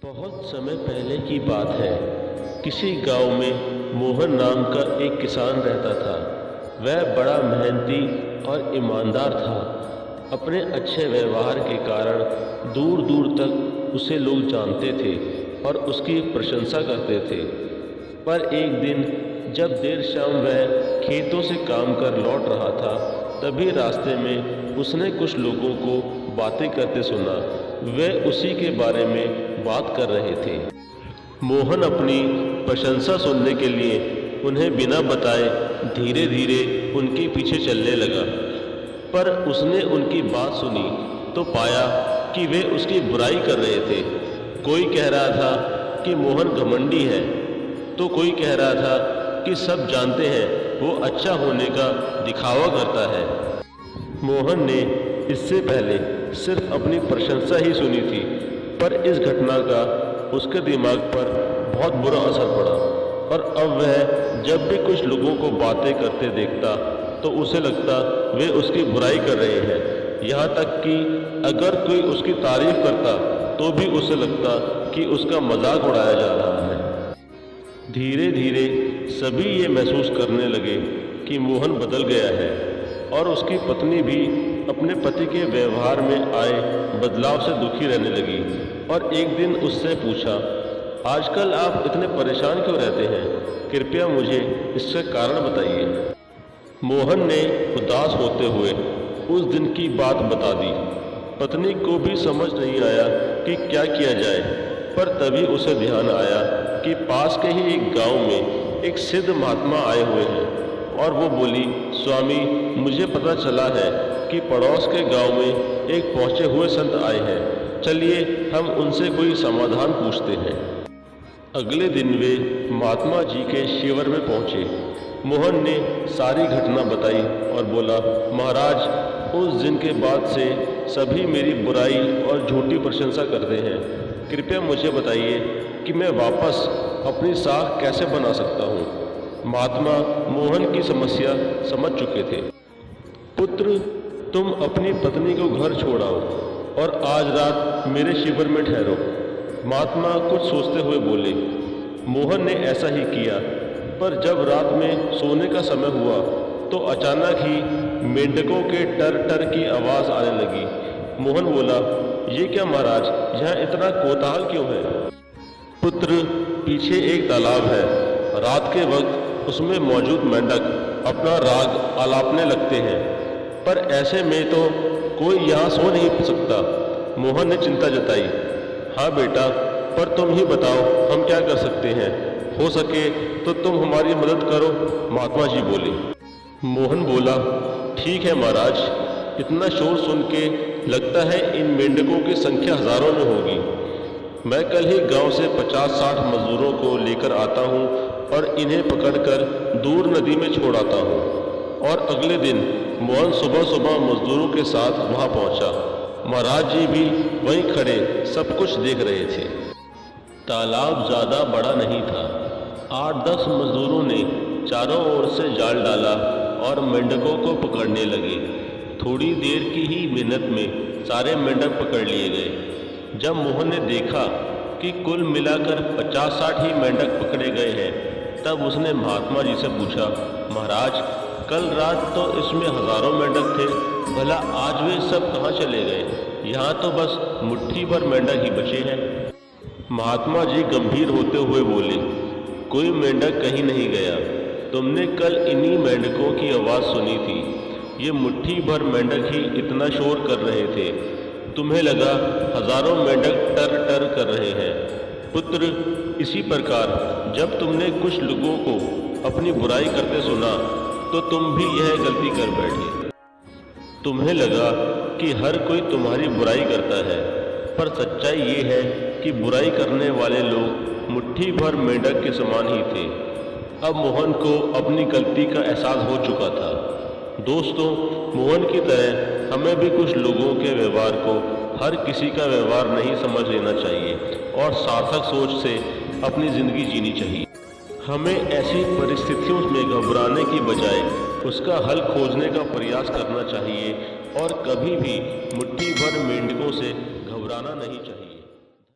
बहुत समय पहले की बात है। किसी गांव में मोहन नाम का एक किसान रहता था। वह बड़ा मेहनती और ईमानदार था। अपने अच्छे व्यवहार के कारण दूर दूर तक उसे लोग जानते थे और उसकी प्रशंसा करते थे। पर एक दिन जब देर शाम वह खेतों से काम कर लौट रहा था, तभी रास्ते में उसने कुछ लोगों को बातें करते सुना। वे उसी के बारे में बात कर रहे थे। मोहन अपनी प्रशंसा सुनने के लिए उन्हें बिना बताए धीरे धीरे उनके पीछे चलने लगा। पर उसने उनकी बात सुनी तो पाया कि वे उसकी बुराई कर रहे थे। कोई कह रहा था कि मोहन घमंडी है, तो कोई कह रहा था कि सब जानते हैं वो अच्छा होने का दिखावा करता है। मोहन ने इससे पहले सिर्फ अपनी प्रशंसा ही सुनी थी, पर इस घटना का उसके दिमाग पर बहुत बुरा असर पड़ा और अब वह जब भी कुछ लोगों को बातें करते देखता तो उसे लगता वे उसकी बुराई कर रहे हैं। यहाँ तक कि अगर कोई उसकी तारीफ करता तो भी उसे लगता कि उसका मजाक उड़ाया जा रहा है। धीरे धीरे सभी ये महसूस करने लगे कि मोहन बदल गया है और उसकी पत्नी भी अपने पति के व्यवहार में आए बदलाव से दुखी रहने लगी और एक दिन उससे पूछा, आजकल आप इतने परेशान क्यों रहते हैं? कृपया मुझे इसका कारण बताइए। मोहन ने उदास होते हुए उस दिन की बात बता दी। पत्नी को भी समझ नहीं आया कि क्या किया जाए, पर तभी उसे ध्यान आया कि पास के ही एक गांव में एक सिद्ध महात्मा आए हुए हैं और वो बोली, स्वामी, मुझे पता चला है कि पड़ोस के गांव में एक पहुंचे हुए संत आए हैं। चलिए हम उनसे कोई समाधान पूछते हैं। अगले दिन वे महात्मा जी के शिविर में पहुंचे। मोहन ने सारी घटना बताई और बोला, महाराज, उस दिन के बाद से सभी मेरी बुराई और झूठी प्रशंसा करते हैं। कृपया मुझे बताइए कि मैं वापस अपनी साख कैसे बना सकता हूँ। महात्मा मोहन की समस्या समझ चुके थे। पुत्र, तुम अपनी पत्नी को घर छोड़ाओ और आज रात मेरे शिविर में ठहरो। महात्मा कुछ सोचते हुए बोले। मोहन ने ऐसा ही किया, पर जब रात में सोने का समय हुआ तो अचानक ही मेंढकों के टर टर की आवाज़ आने लगी। मोहन बोला, ये क्या महाराज, यहाँ इतना कोलाहल क्यों है? पुत्र, पीछे एक तालाब है। रात के वक्त उसमें मौजूद मेंढक अपना राग आलापने लगते हैं, पर ऐसे में तो कोई यहाँ सो नहीं सकता। मोहन ने चिंता जताई। हाँ बेटा, पर तुम ही बताओ हम क्या कर सकते हैं। हो सके तो तुम हमारी मदद करो, महात्मा जी बोले। मोहन बोला, ठीक है महाराज, इतना शोर सुन के लगता है इन मेंढकों की संख्या हजारों में होगी। मैं कल ही गांव से 50-60 मजदूरों को लेकर आता हूं और इन्हें पकड़कर दूर नदी में छोड़ आता हूं। और अगले दिन मोहन सुबह सुबह मजदूरों के साथ वहां पहुंचा। महाराज जी भी वहीं खड़े सब कुछ देख रहे थे। तालाब ज़्यादा बड़ा नहीं था। 8-10 मजदूरों ने चारों ओर से जाल डाला और मेंढकों को पकड़ने लगे। थोड़ी देर की ही मेहनत में सारे मेंढक पकड़ लिए गए। जब मोहन ने देखा कि कुल मिलाकर 50-60 ही मेंढक पकड़े गए हैं, तब उसने महात्मा जी से पूछा, महाराज, कल रात तो इसमें हजारों मेंढक थे, भला आज वे सब कहाँ चले गए? यहाँ तो बस मुट्ठी भर मेंढक ही बचे हैं। महात्मा जी गंभीर होते हुए बोले, कोई मेंढक कहीं नहीं गया। तुमने कल इन्हीं मेंढकों की आवाज़ सुनी थी। ये मुट्ठी भर मेंढक ही इतना शोर कर रहे थे। तुम्हें लगा हजारों मेंढक टर टर कर रहे हैं। पुत्र, इसी प्रकार जब तुमने कुछ लोगों को अपनी बुराई करते सुना तो तुम भी यह गलती कर बैठे। तुम्हें लगा कि हर कोई तुम्हारी बुराई करता है, पर सच्चाई ये है कि बुराई करने वाले लोग मुट्ठी भर मेंढक के समान ही थे। अब मोहन को अपनी गलती का एहसास हो चुका था। दोस्तों, मोहन की तरह हमें भी कुछ लोगों के व्यवहार को हर किसी का व्यवहार नहीं समझ लेना चाहिए और सार्थक सोच से अपनी ज़िंदगी जीनी चाहिए। हमें ऐसी परिस्थितियों में घबराने की बजाय उसका हल खोजने का प्रयास करना चाहिए और कभी भी मुट्ठी भर मेंढकों से घबराना नहीं चाहिए।